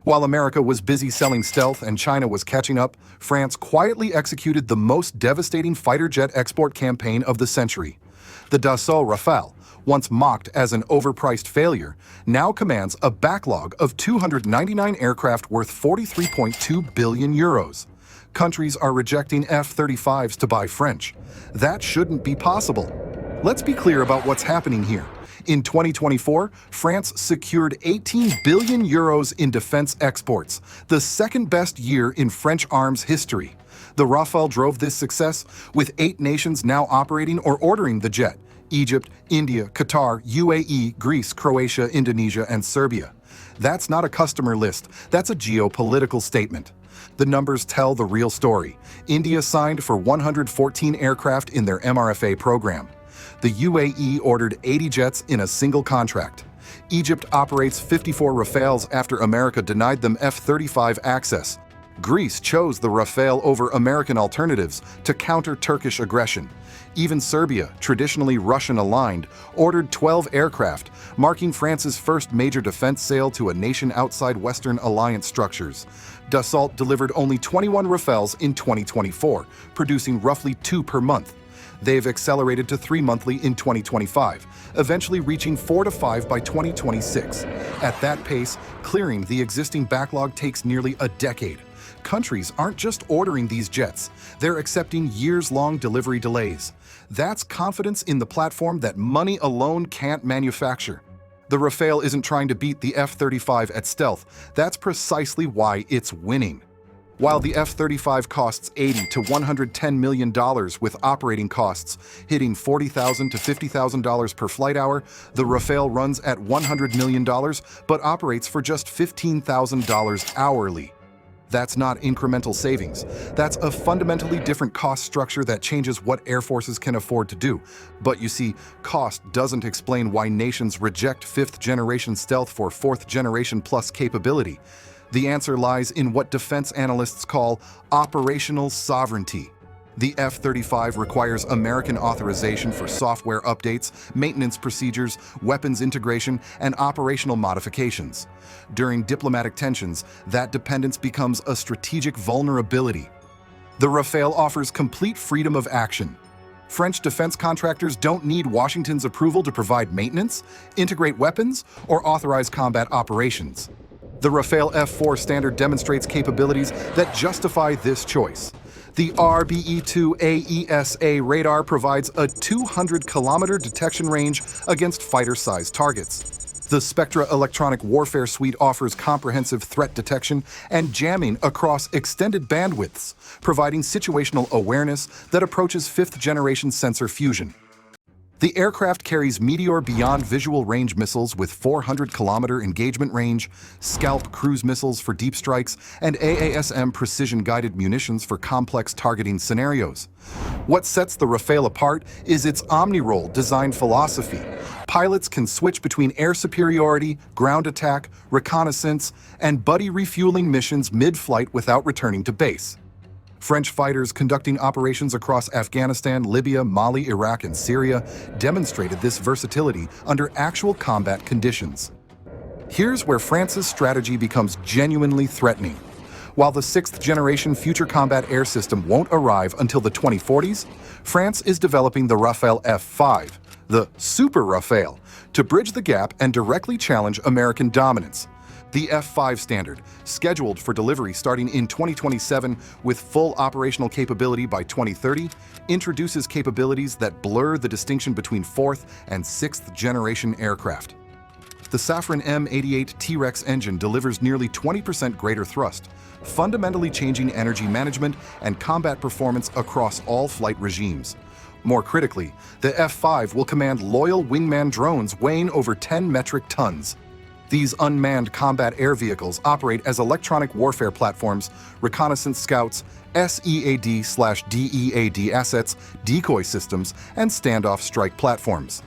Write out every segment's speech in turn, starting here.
While America was busy selling stealth and China was catching up, France quietly executed the most devastating fighter jet export campaign of the century. The dassault Rafale, once mocked as an overpriced failure, now commands a backlog of 299 aircraft worth 43.2 billion euros. Countries are rejecting F-35s to buy French. That shouldn't be possible. Let's be clear about what's happening here. In 2024, France secured 18 billion euros in defense exports, the second best year in French arms history. The Rafale drove this success, with 8 nations now operating or ordering the jet: Egypt, India, Qatar, UAE, Greece, Croatia, Indonesia, and Serbia. That's not a customer list, that's a geopolitical statement. The numbers tell the real story. India signed for 114 aircraft in their MRFA program. The UAE ordered 80 jets in a single contract. Egypt operates 54 Rafales after America denied them F-35 access. Greece chose the Rafale over American alternatives to counter Turkish aggression. Even Serbia, traditionally Russian-aligned, ordered 12 aircraft, marking France's first major defense sale to a nation outside Western alliance structures. Dassault delivered only 21 Rafales in 2024, producing roughly 2 per month. They've accelerated to 3 monthly in 2025, eventually reaching 4 to 5 by 2026. At that pace, clearing the existing backlog takes nearly a decade. Countries aren't just ordering these jets, they're accepting years-long delivery delays. That's confidence in the platform that money alone can't manufacture. The Rafale isn't trying to beat the F-35 at stealth. That's precisely why it's winning. While the F-35 costs $80 to $110 million with operating costs hitting $40,000 to $50,000 per flight hour, the Rafale runs at $100 million but operates for just $15,000 hourly. That's not incremental savings. That's a fundamentally different cost structure that changes what air forces can afford to do. But you see, cost doesn't explain why nations reject 5th-generation stealth for 4th-generation plus capability. The answer lies in what defense analysts call operational sovereignty. The F-35 requires American authorization for software updates, maintenance procedures, weapons integration, and operational modifications. During diplomatic tensions, that dependence becomes a strategic vulnerability. The Rafale offers complete freedom of action. French defense contractors don't need Washington's approval to provide maintenance, integrate weapons, or authorize combat operations. The Rafale F4 standard demonstrates capabilities that justify this choice. The RBE-2 AESA radar provides a 200-kilometer detection range against fighter-sized targets. The Spectra electronic warfare suite offers comprehensive threat detection and jamming across extended bandwidths, providing situational awareness that approaches 5th-generation sensor fusion. The aircraft carries Meteor Beyond Visual Range missiles with 400-kilometer engagement range, Scalp cruise missiles for deep strikes, and AASM precision-guided munitions for complex targeting scenarios. What sets the Rafale apart is its omni-role design philosophy. Pilots can switch between air superiority, ground attack, reconnaissance, and buddy refueling missions mid-flight without returning to base. French fighters conducting operations across Afghanistan, Libya, Mali, Iraq, and Syria demonstrated this versatility under actual combat conditions. Here's where France's strategy becomes genuinely threatening. While the 6th-generation Future Combat Air System won't arrive until the 2040s, France is developing the Rafale F5, the Super Rafale, to bridge the gap and directly challenge American dominance. The F5 standard, scheduled for delivery starting in 2027 with full operational capability by 2030, introduces capabilities that blur the distinction between 4th and 6th-generation aircraft. The Safran M88 T-Rex engine delivers nearly 20% greater thrust, fundamentally changing energy management and combat performance across all flight regimes. More critically, the F5 will command loyal wingman drones weighing over 10 metric tons. These unmanned combat air vehicles operate as electronic warfare platforms, reconnaissance scouts, SEAD/DEAD assets, decoy systems, and standoff strike platforms.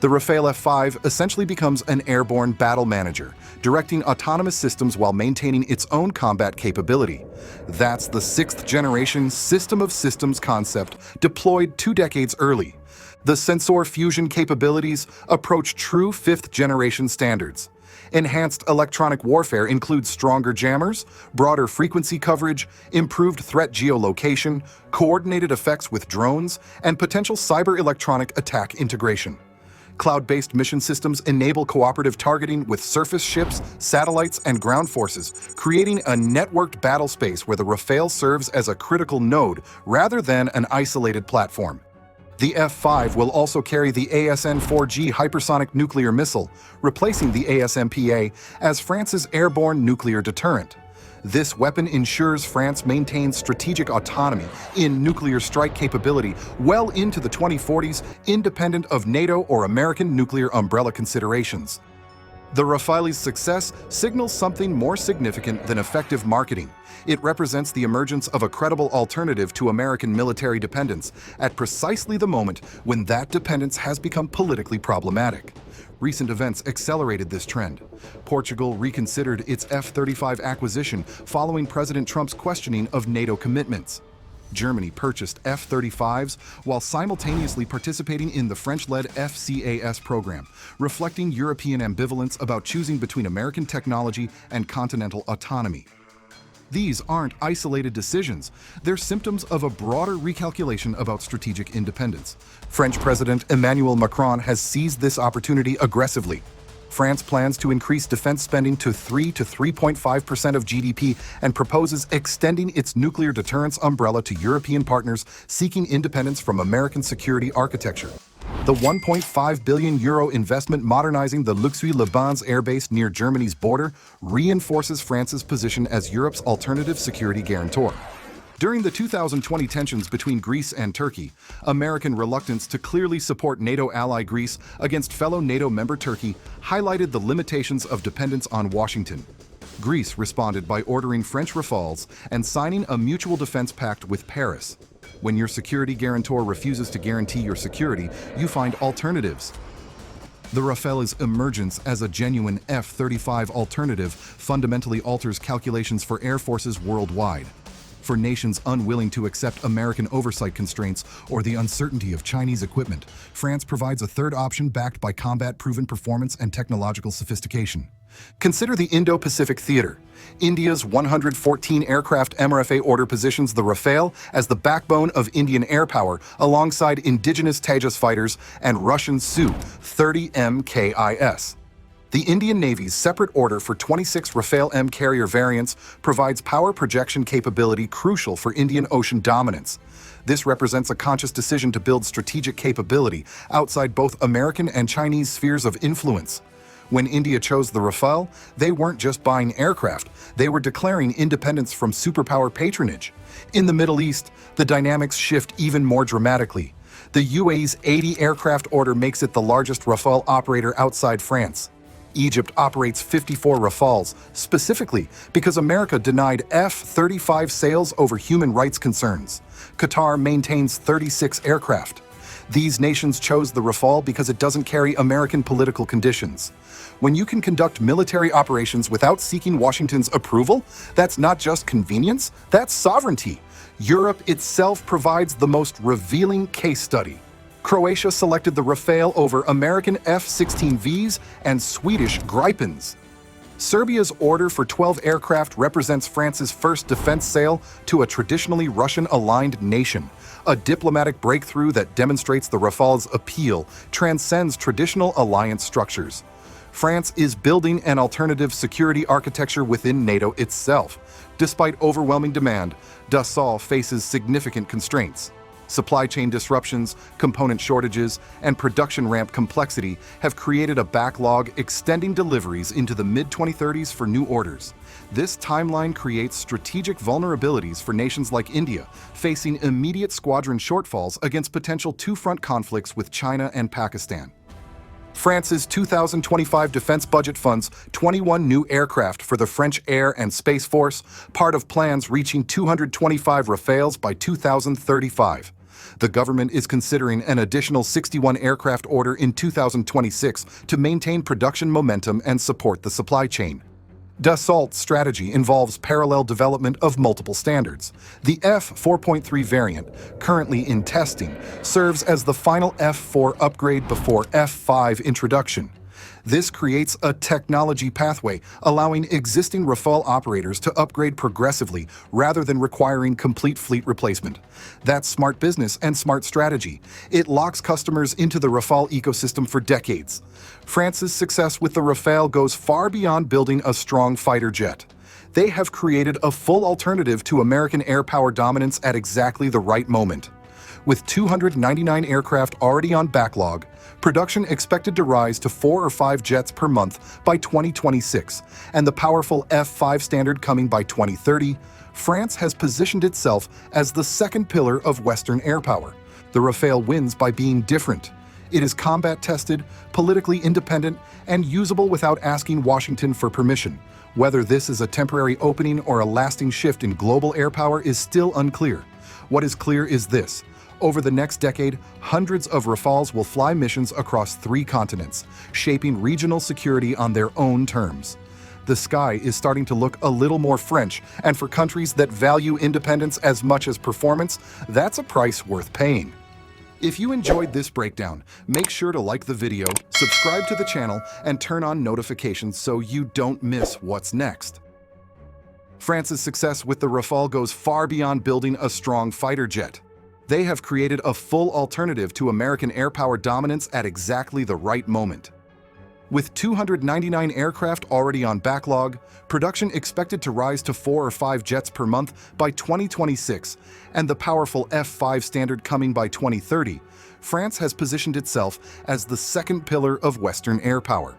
The Rafale F5 essentially becomes an airborne battle manager, directing autonomous systems while maintaining its own combat capability. That's the 6th-generation system of systems concept deployed 2 decades early. The sensor fusion capabilities approach true 5th-generation standards. Enhanced electronic warfare includes stronger jammers, broader frequency coverage, improved threat geolocation, coordinated effects with drones, and potential cyber-electronic attack integration. Cloud-based mission systems enable cooperative targeting with surface ships, satellites, and ground forces, creating a networked battle space where the Rafale serves as a critical node rather than an isolated platform. The F-5 will also carry the ASN-4G hypersonic nuclear missile, replacing the ASMPA as France's airborne nuclear deterrent. This weapon ensures France maintains strategic autonomy in nuclear strike capability well into the 2040s, independent of NATO or American nuclear umbrella considerations. The Rafale's success signals something more significant than effective marketing. It represents the emergence of a credible alternative to American military dependence at precisely the moment when that dependence has become politically problematic. Recent events accelerated this trend. Portugal reconsidered its F-35 acquisition following President Trump's questioning of NATO commitments. Germany purchased F-35s while simultaneously participating in the French-led FCAS program, reflecting European ambivalence about choosing between American technology and continental autonomy. These aren't isolated decisions. They're symptoms of a broader recalculation about strategic independence. French President Emmanuel Macron has seized this opportunity aggressively. France plans to increase defense spending to 3 to 3.5% of GDP and proposes extending its nuclear deterrence umbrella to European partners seeking independence from American security architecture. The €1.5 billion investment modernizing the Luxeuil-les-Bains airbase near Germany's border reinforces France's position as Europe's alternative security guarantor. During the 2020 tensions between Greece and Turkey, American reluctance to clearly support NATO ally Greece against fellow NATO member Turkey highlighted the limitations of dependence on Washington. Greece responded by ordering French Rafales and signing a mutual defense pact with Paris. When your security guarantor refuses to guarantee your security, you find alternatives. The Rafale's emergence as a genuine F-35 alternative fundamentally alters calculations for air forces worldwide. For nations unwilling to accept American oversight constraints or the uncertainty of Chinese equipment, France provides a third option backed by combat-proven performance and technological sophistication. Consider the Indo-Pacific theater. India's 114 aircraft MRFA order positions the Rafale as the backbone of Indian air power alongside indigenous Tejas fighters and Russian Su-30 MKIs. The Indian Navy's separate order for 26 Rafale M carrier variants provides power projection capability crucial for Indian Ocean dominance. This represents a conscious decision to build strategic capability outside both American and Chinese spheres of influence. When India chose the Rafale, they weren't just buying aircraft, they were declaring independence from superpower patronage. In the Middle East, the dynamics shift even more dramatically. The UAE's 80 aircraft order makes it the largest Rafale operator outside France. Egypt operates 54 Rafales, specifically because America denied F-35 sales over human rights concerns. Qatar maintains 36 aircraft. These nations chose the Rafale because it doesn't carry American political conditions. When you can conduct military operations without seeking Washington's approval, that's not just convenience, that's sovereignty. Europe itself provides the most revealing case study. Croatia selected the Rafale over American F-16Vs and Swedish Gripens. Serbia's order for 12 aircraft represents France's first defense sale to a traditionally Russian-aligned nation. A diplomatic breakthrough that demonstrates the Rafale's appeal transcends traditional alliance structures. France is building an alternative security architecture within NATO itself. Despite overwhelming demand, Dassault faces significant constraints. Supply chain disruptions, component shortages, and production ramp complexity have created a backlog extending deliveries into the mid-2030s for new orders. This timeline creates strategic vulnerabilities for nations like India, facing immediate squadron shortfalls against potential two-front conflicts with China and Pakistan. France's 2025 defense budget funds 21 new aircraft for the French Air and Space Force, part of plans reaching 225 Rafales by 2035. The government is considering an additional 61 aircraft order in 2026 to maintain production momentum and support the supply chain. Dassault's strategy involves parallel development of multiple standards. The F-4.3 variant, currently in testing, serves as the final F-4 upgrade before F-5 introduction. This creates a technology pathway, allowing existing Rafale operators to upgrade progressively rather than requiring complete fleet replacement. That's smart business and smart strategy. It locks customers into the Rafale ecosystem for decades. France's success with the Rafale goes far beyond building a strong fighter jet. They have created a full alternative to American air power dominance at exactly the right moment. With 299 aircraft already on backlog, production expected to rise to 4 or 5 jets per month by 2026, and the powerful F-5 standard coming by 2030, France has positioned itself as the second pillar of Western air power. The Rafale wins by being different. It is combat-tested, politically independent, and usable without asking Washington for permission. Whether this is a temporary opening or a lasting shift in global air power is still unclear. What is clear is this. Over the next decade, hundreds of Rafales will fly missions across 3 continents, shaping regional security on their own terms. The sky is starting to look a little more French, and for countries that value independence as much as performance, that's a price worth paying. If you enjoyed this breakdown, make sure to like the video, subscribe to the channel, and turn on notifications so you don't miss what's next. France's success with the Rafale goes far beyond building a strong fighter jet. They have created a full alternative to American air power dominance at exactly the right moment. With 299 aircraft already on backlog, production expected to rise to 4 or 5 jets per month by 2026, and the powerful F-5 standard coming by 2030, France has positioned itself as the second pillar of Western air power.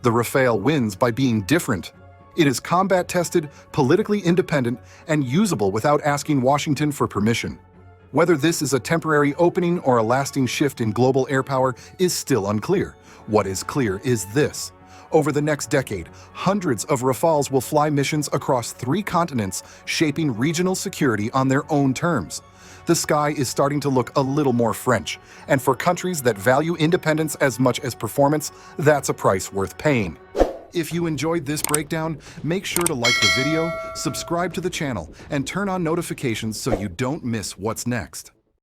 The Rafale wins by being different. It is combat-tested, politically independent, and usable without asking Washington for permission. Whether this is a temporary opening or a lasting shift in global air power is still unclear. What is clear is this. Over the next decade, hundreds of Rafales will fly missions across 3 continents, shaping regional security on their own terms. The sky is starting to look a little more French, and for countries that value independence as much as performance, that's a price worth paying. If you enjoyed this breakdown, make sure to like the video, subscribe to the channel, and turn on notifications so you don't miss what's next.